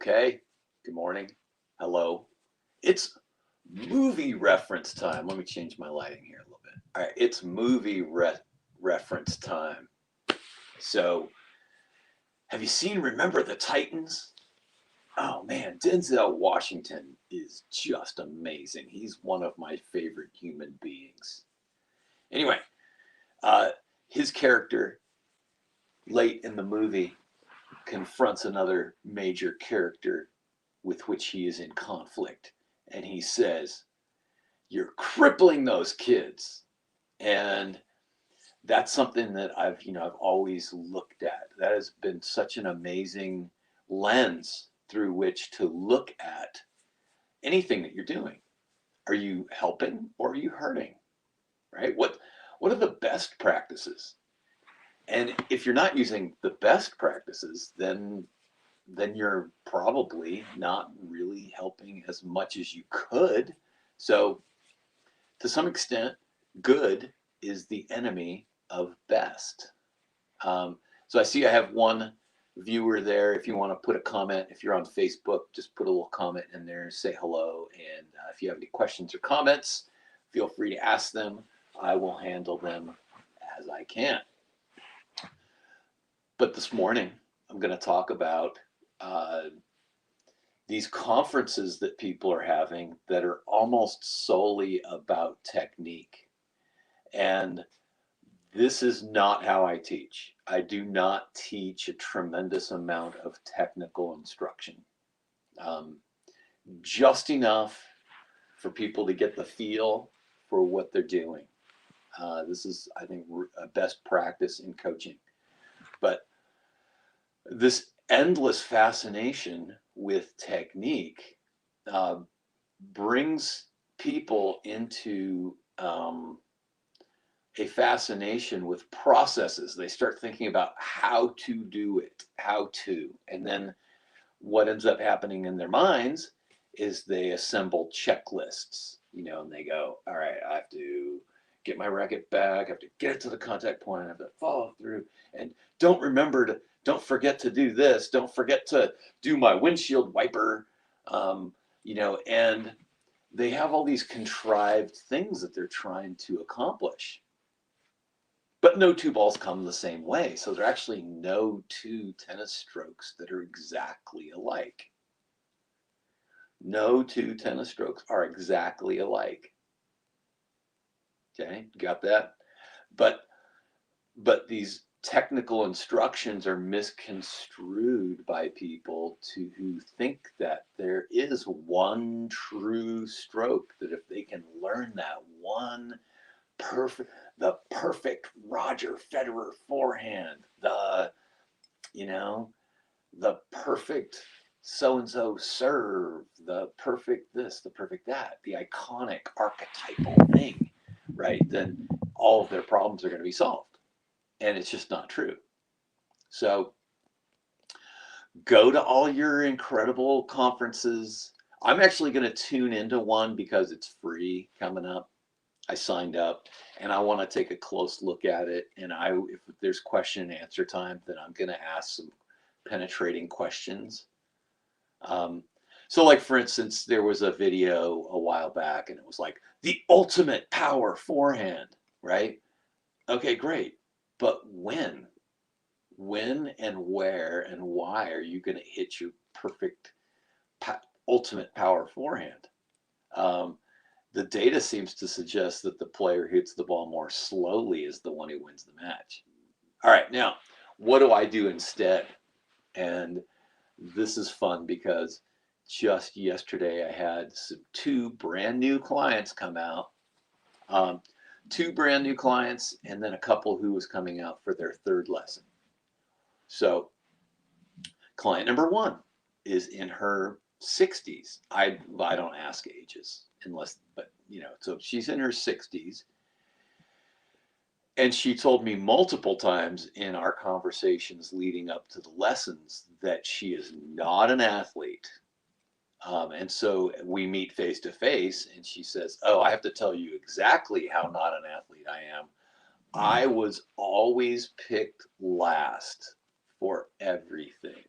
Okay, good morning. Hello. It's movie reference time. Let me change my lighting here a little bit. All right, it's reference time. So, have you seen Remember the Titans? Oh man, Denzel Washington is just amazing. He's one of my favorite human beings. Anyway, uh, his character late in the movie confronts another major character with which he is in conflict. And he says, "You're crippling those kids." And that's something that I've always looked at. That has been such an amazing lens through which to look at anything that you're doing. Are you helping or are you hurting? Right? What are the best practices? And if you're not using the best practices, then you're probably not really helping as much as you could. So, to some extent, good is the enemy of best. So, I see I have one viewer there. If you want to put a comment, if you're on Facebook, just put a little comment in there, say hello. And if you have any questions or comments, feel free to ask them. I will handle them as I can. But this morning, I'm going to talk about uh, these conferences that people are having that are almost solely about technique. And this is not how I teach. I do not teach a tremendous amount of technical instruction. Um, just enough for people to get the feel for what they're doing. This is, I think, a best practice in coaching. But this endless fascination with technique uh, brings people into a fascination with processes. They start thinking about how to do it, how to. And then what ends up happening in their minds is they assemble checklists, and they go, all right, I have to get my racket back, I have to get it to the contact point, I have to follow through, and don't forget to do this, don't forget to do my windshield wiper, and they have all these contrived things that they're trying to accomplish. But no two balls come the same way. So there are actually no two tennis strokes that are exactly alike. No two tennis strokes are exactly alike. Okay, got that? But these technical instructions are misconstrued by people who think that there is one true stroke, that if they can learn that one perfect Roger Federer forehand, the perfect so and so serve, the perfect this, the perfect that, the iconic archetypal thing, right? Then all of their problems are going to be solved. And it's just not true. So go to all your incredible conferences. I'm actually going to tune into one because it's free coming up. I signed up and I want to take a close look at it. And if there's question and answer time, then I'm going to ask some penetrating questions. So like, for instance, there was a video a while back and it was like the ultimate power forehand, right? Okay, great. But when and where and why are you going to hit your perfect ultimate power forehand? Um, the data seems to suggest that the player who hits the ball more slowly is the one who wins the match. All right, now, what do I do instead? And this is fun because just yesterday I had two brand new clients come out. Two brand new clients, and then a couple who was coming out for their third lesson. So, client number one is in her 60s. I don't ask ages unless, but so she's in her 60s. And she told me multiple times in our conversations leading up to the lessons that she is not an athlete. And so we meet face to face, and she says, "Oh, I have to tell you exactly how not an athlete I am. I was always picked last for everything."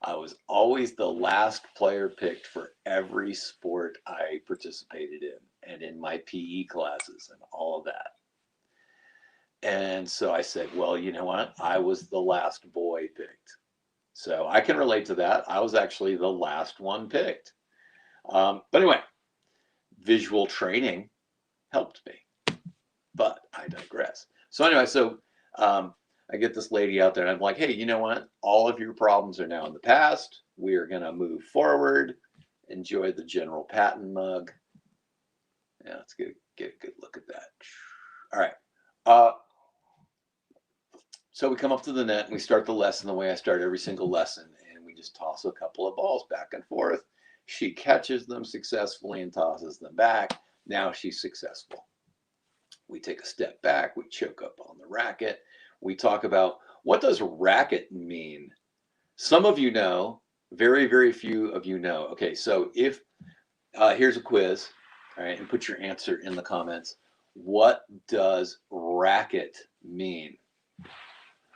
I was always the last player picked for every sport I participated in and in my PE classes and all of that. And so I said, well, you know what? I was the last boy picked. So I can relate to that. I was actually the last one picked. But anyway, visual training helped me, but I digress. So anyway, I get this lady out there and I'm like, hey, you know what? All of your problems are now in the past. We are going to move forward. Enjoy the General Patton mug. Yeah, let's get a good look at that. All right. So we come up to the net and we start the lesson the way I start every single lesson. And we just toss a couple of balls back and forth. She catches them successfully and tosses them back. Now she's successful. We take a step back. We choke up on the racket. We talk about, what does racket mean? Some of you know, very, very few of you know. Okay, so if, here's a quiz, all right, and put your answer in the comments. What does racket mean?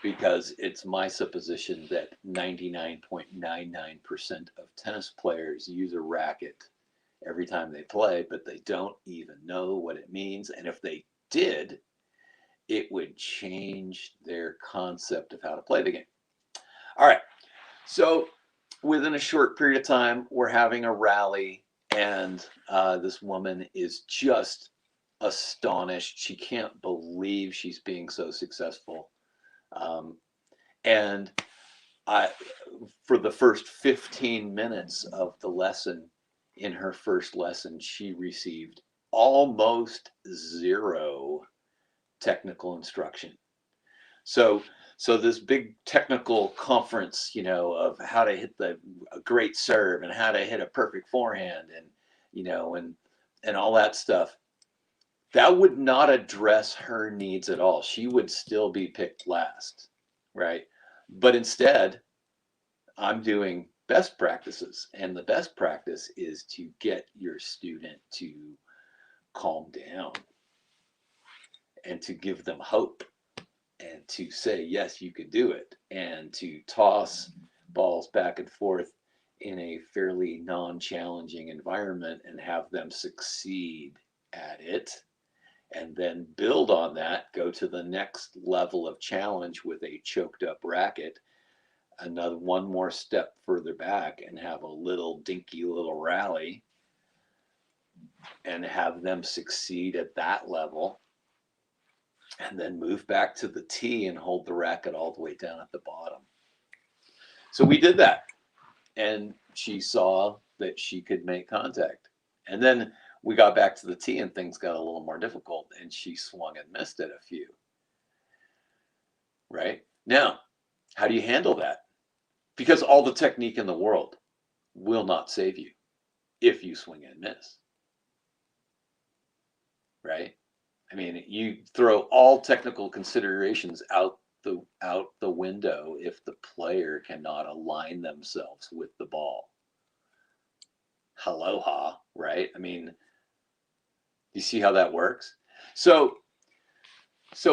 Because it's my supposition that 99.99% of tennis players use a racket every time they play, but they don't even know what it means. And if they did, it would change their concept of how to play the game. All right. So within a short period of time, we're having a rally, and this woman is just astonished. She can't believe she's being so successful. And for the first 15 minutes of the lesson, in her first lesson, she received almost zero technical instruction. So this big technical conference, you know, of how to hit a great serve and how to hit a perfect forehand and, you know, and all that stuff, that would not address her needs at all. She would still be picked last, right? But instead, I'm doing best practices, and the best practice is to get your student to calm down and to give them hope and to say, yes, you could do it, and to toss balls back and forth in a fairly non-challenging environment and have them succeed at it, and then build on that, go to the next level of challenge with a choked up racket, another one more step further back and have a little dinky little rally and have them succeed at that level, and then move back to the tee and hold the racket all the way down at the bottom. So we did that, and she saw that she could make contact. And then we got back to the tee and things got a little more difficult, and she swung and missed at a few. Right? Now, how do you handle that? Because all the technique in the world will not save you if you swing and miss. Right? I mean, you throw all technical considerations out the window if the player cannot align themselves with the ball. Aloha, right? I mean, you see how that works? So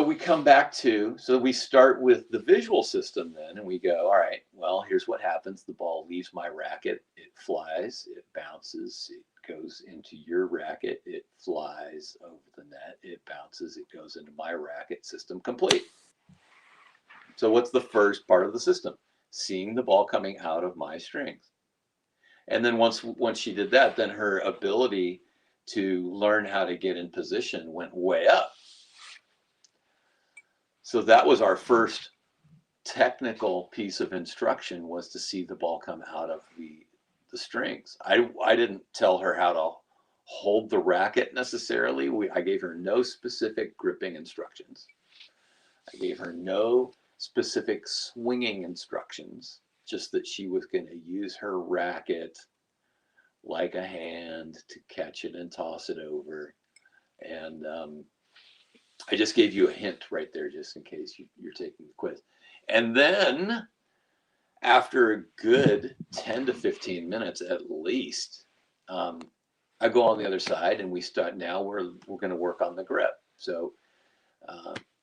we come back to, so we start with the visual system then, and we go, all right, well, here's what happens. The ball leaves my racket, it flies, it bounces, it goes into your racket, it flies over the net, it bounces, it goes into my racket. System complete. So what's the first part of the system? Seeing the ball coming out of my strings. And then once she did that, then her ability to learn how to get in position went way up. So that was our first technical piece of instruction, was to see the ball come out of the strings. I didn't tell her how to hold the racket necessarily. I gave her no specific gripping instructions. I gave her no specific swinging instructions, just that she was going to use her racket like a hand to catch it and toss it over. And I just gave you a hint right there, just in case you're taking the quiz. And then after a good 10 to 15 minutes at least, I go on the other side and we start, now we're going to work on the grip. So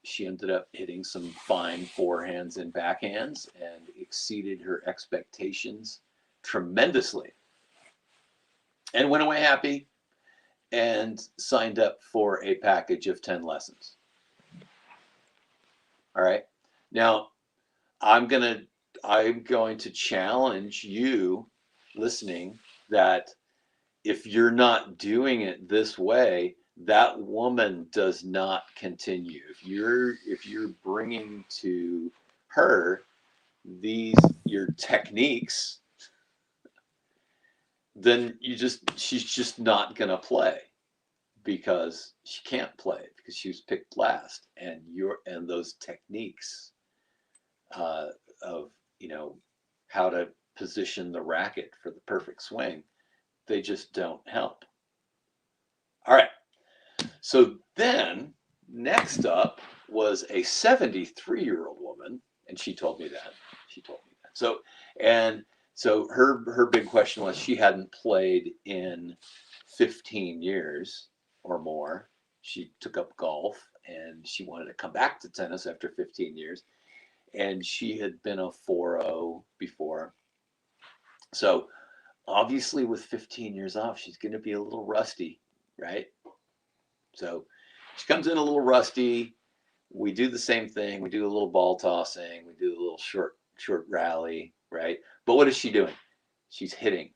she ended up hitting some fine forehands and backhands, and it exceeded her expectations tremendously and went away happy and signed up for a package of 10 lessons. All right. Now, I'm going to challenge you listening that if you're not doing it this way, that woman does not continue. If you're bringing to her your techniques, then she's just not going to play, because she can't play because she was picked last, and those techniques of how to position the racket for the perfect swing, they just don't help. All right. So then next up was a 73-year-old woman, and she told me that. So her big question was, she hadn't played in 15 years or more. She took up golf and she wanted to come back to tennis after 15 years. And she had been a 4-0 before. So obviously with 15 years off, she's going to be a little rusty, right? So she comes in a little rusty. We do the same thing. We do a little ball tossing. We do a little short rally, right? But what is she doing? She's hitting,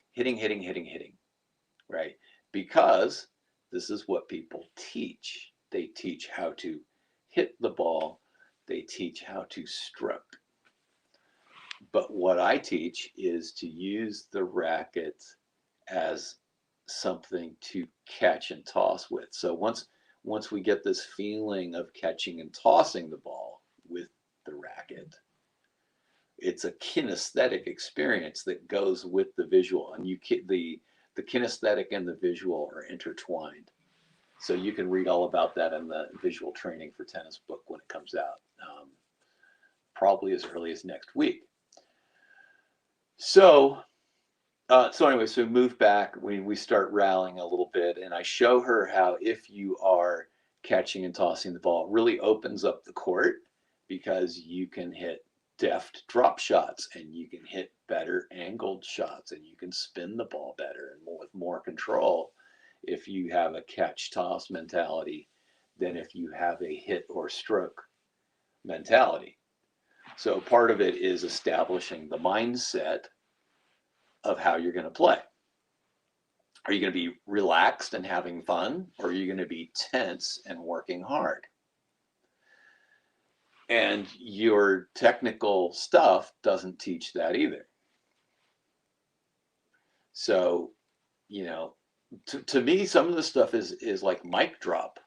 right? Because this is what people teach. They teach how to hit the ball. They teach how to stroke. But what I teach is to use the racket as something to catch and toss with. So once we get this feeling of catching and tossing the ball with the racket, it's a kinesthetic experience that goes with the visual, and the kinesthetic and the visual are intertwined. So you can read all about that in the Visual Training for Tennis book when it comes out, probably as early as next week. So anyway, so we move back. We start rallying a little bit, and I show her how, if you are catching and tossing the ball, it really opens up the court, because you can hit deft drop shots, and you can hit better angled shots, and you can spin the ball better and with more control if you have a catch toss mentality than if you have a hit or stroke mentality. So part of it is establishing the mindset of how you're going to play. Are you going to be relaxed and having fun, or are you going to be tense and working hard? And your technical stuff doesn't teach that either. So, to me, some of the stuff is like mic drop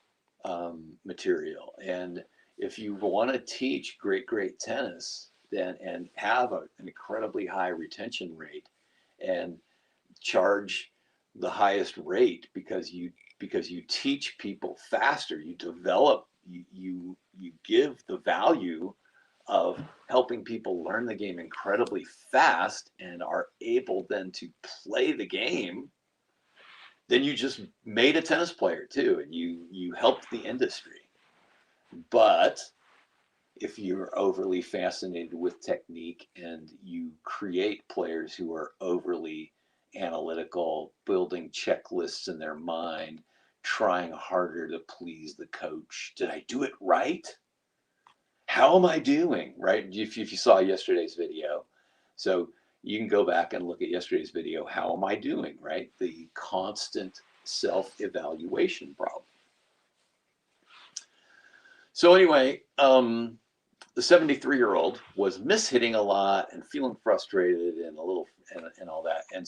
material. And if you want to teach great tennis, then and have an incredibly high retention rate, and charge the highest rate because you teach people faster, you develop, you give the value of helping people learn the game incredibly fast and are able then to play the game, then you just made a tennis player too, and you helped the industry. But if you're overly fascinated with technique and you create players who are overly analytical, building checklists in their mind, trying harder to please the coach. Did I do it right? How am I doing? Right? If you saw yesterday's video. So you can go back and look at yesterday's video. How am I doing? Right? The constant self-evaluation problem. So anyway, the 73-year-old was mishitting a lot and feeling frustrated and a little and all that. And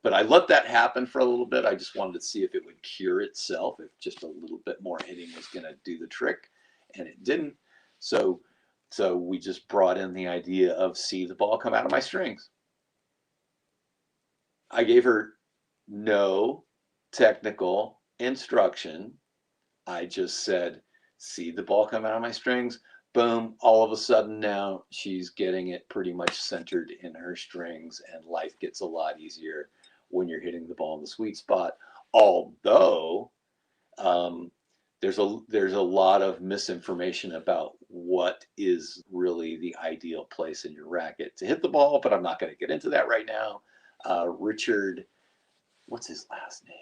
but I let that happen for a little bit. I just wanted to see if it would cure itself, if just a little bit more hitting was going to do the trick, and it didn't. So we just brought in the idea of see the ball come out of my strings. I gave her no technical instruction. I just said, see the ball come out of my strings. Boom, all of a sudden now she's getting it pretty much centered in her strings, and life gets a lot easier when you're hitting the ball in the sweet spot. Although there's a lot of misinformation about what is really the ideal place in your racket to hit the ball, but I'm not going to get into that right now. Richard, what's his last name?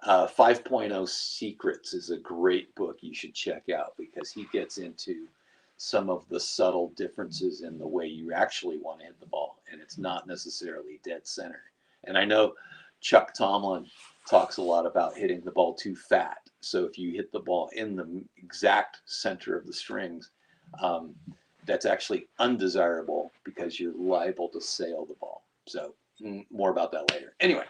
5.0 Secrets is a great book you should check out because he gets into some of the subtle differences in the way you actually want to hit the ball, and it's not necessarily dead center. And I know Chuck Tomlin talks a lot about hitting the ball too fat. So if you hit the ball in the exact center of the strings, that's actually undesirable because you're liable to sail the ball. So more about that later. Anyway,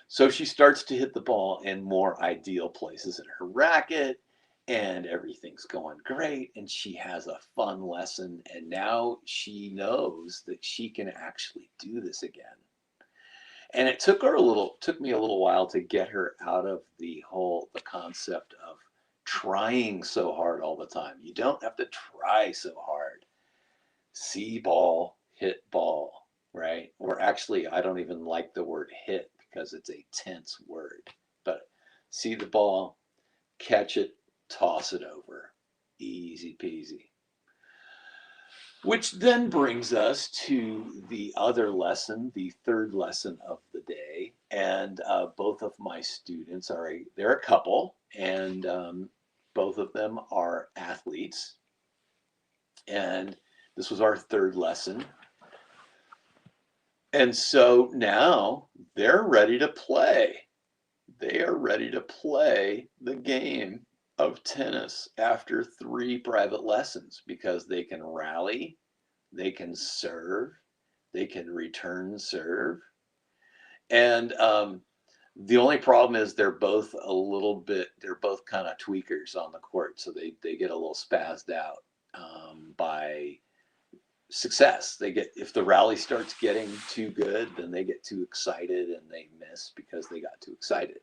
so she starts to hit the ball in more ideal places in her racket, and everything's going great. And she has a fun lesson. And now she knows that she can actually do this again. And it took me a little while to get her out of the concept of trying so hard all the time. You don't have to try so hard. See ball, hit ball, right? Or actually, I don't even like the word hit because it's a tense word. But see the ball, catch it, toss it over. Easy peasy. Which then brings us to the other lesson, the third lesson of the day. And both of my students they're a couple, and both of them are athletes. And this was our third lesson. And so now they're ready to play. They are ready to play the game of tennis after 3 private lessons because they can rally, they can serve, they can return serve. And the only problem is they're both kind of tweakers on the court. So they get a little spazzed out by success. If the rally starts getting too good, then they get too excited and they miss because they got too excited.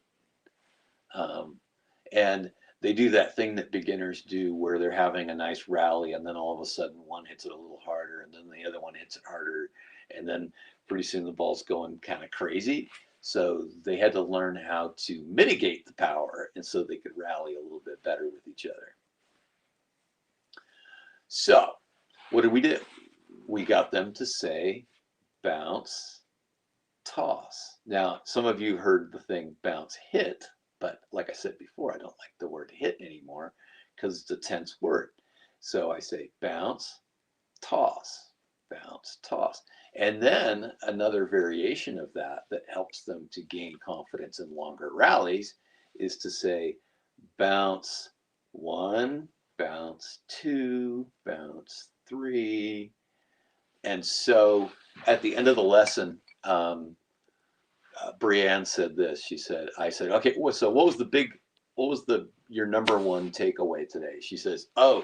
And they do that thing that beginners do where they're having a nice rally and then all of a sudden one hits it a little harder and then the other one hits it harder. And then pretty soon the ball's going kind of crazy. So they had to learn how to mitigate the power and so they could rally a little bit better with each other. So what did we do? We got them to say bounce, toss. Now, some of you heard the thing bounce, hit. But like I said before, I don't like the word hit anymore because it's a tense word. So I say bounce, toss, bounce, toss. And then another variation of that helps them to gain confidence in longer rallies is to say bounce 1, bounce 2, bounce 3. And so at the end of the lesson, Brianne said this. I said, okay, so what was your number one takeaway today? She says, oh,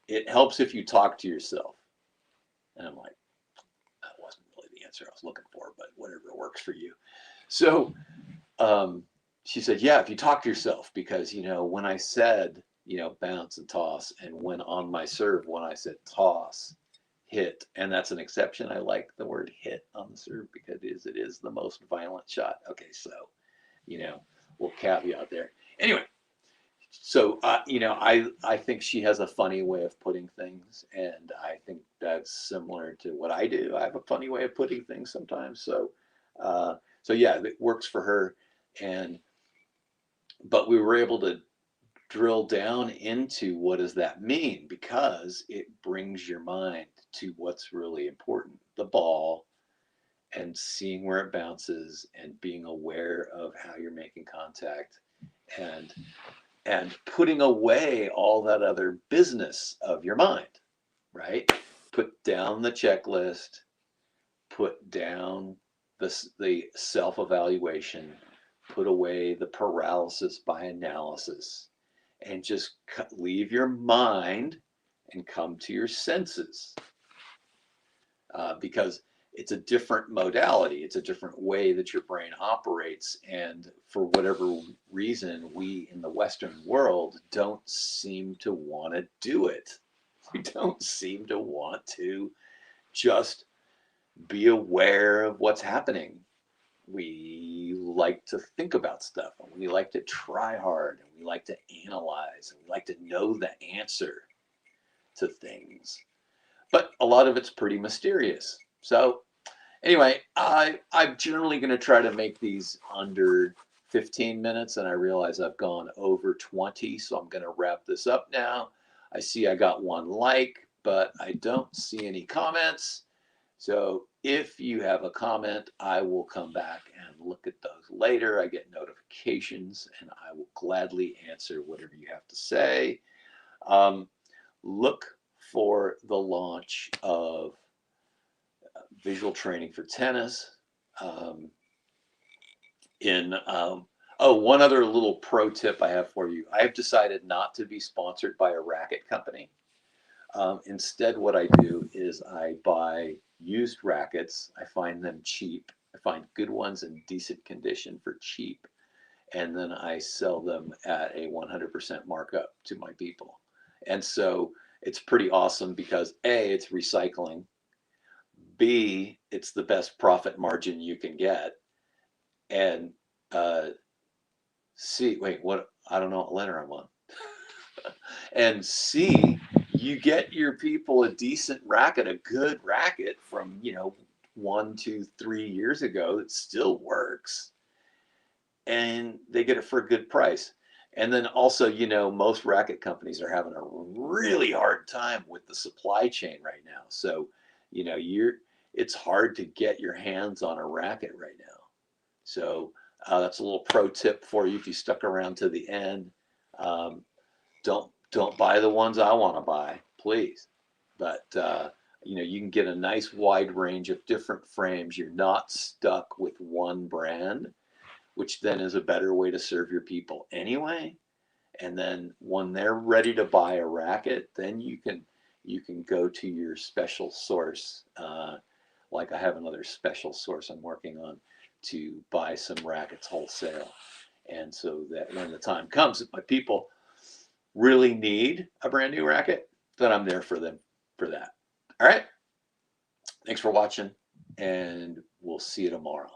it helps if you talk to yourself. And I'm like, that wasn't really the answer I was looking for, but whatever works for you. So she said, yeah, if you talk to yourself, because, when I said, bounce and toss, and when on my serve, when I said toss, hit, and that's an exception. I like the word hit on the serve because it is the most violent shot. Okay, so we'll caveat there. Anyway, so I think she has a funny way of putting things, and I think that's similar to what I do. I have a funny way of putting things sometimes. So yeah, it works for her, but we were able to drill down into what does that mean, because it brings your mind to what's really important, the ball, and seeing where it bounces and being aware of how you're making contact and putting away all that other business of your mind, right? Put down the checklist, put down the self-evaluation, put away the paralysis by analysis, and just leave your mind and come to your senses. Because it's a different modality. It's a different way that your brain operates. And for whatever reason, we in the Western world don't seem to want to do it. We don't seem to want to just be aware of what's happening. we like to think about stuff, and we like to try hard, and we like to analyze, and we like to know the answer to things. But a lot of it's pretty mysterious. So anyway, I'm generally going to try to make these under 15 minutes, and I realize I've gone over 20, so I'm going to wrap this up now. I see I got one like, but I don't see any comments. So if you have a comment, I will come back and look at those later. I get notifications, and I will gladly answer whatever you have to say. Look for the launch of visual training for tennis. One other little pro tip I have for you. I have decided not to be sponsored by a racket company. Instead, what I do is I buy used rackets. I find them cheap. I find good ones in decent condition for cheap. And then I sell them at a 100% markup to my people. And so it's pretty awesome because A, it's recycling. B, it's the best profit margin you can get. And C, wait, what? I don't know what letter I'm on. And C, you get your people a decent racket, a good racket from, 1, 2, 3 years ago that still works. And they get it for a good price. And then also, most racket companies are having a really hard time with the supply chain right now. So, it's hard to get your hands on a racket right now. So that's a little pro tip for you if you stuck around to the end. Don't buy the ones I want to buy, please. But you can get a nice wide range of different frames. You're not stuck with one brand, which then is a better way to serve your people anyway. And then when they're ready to buy a racket, then you can go to your special source. Like I have another special source I'm working on to buy some rackets wholesale. And so that when the time comes, if my people really need a brand new racket, then I'm there for them for that. All right. Thanks for watching, and we'll see you tomorrow.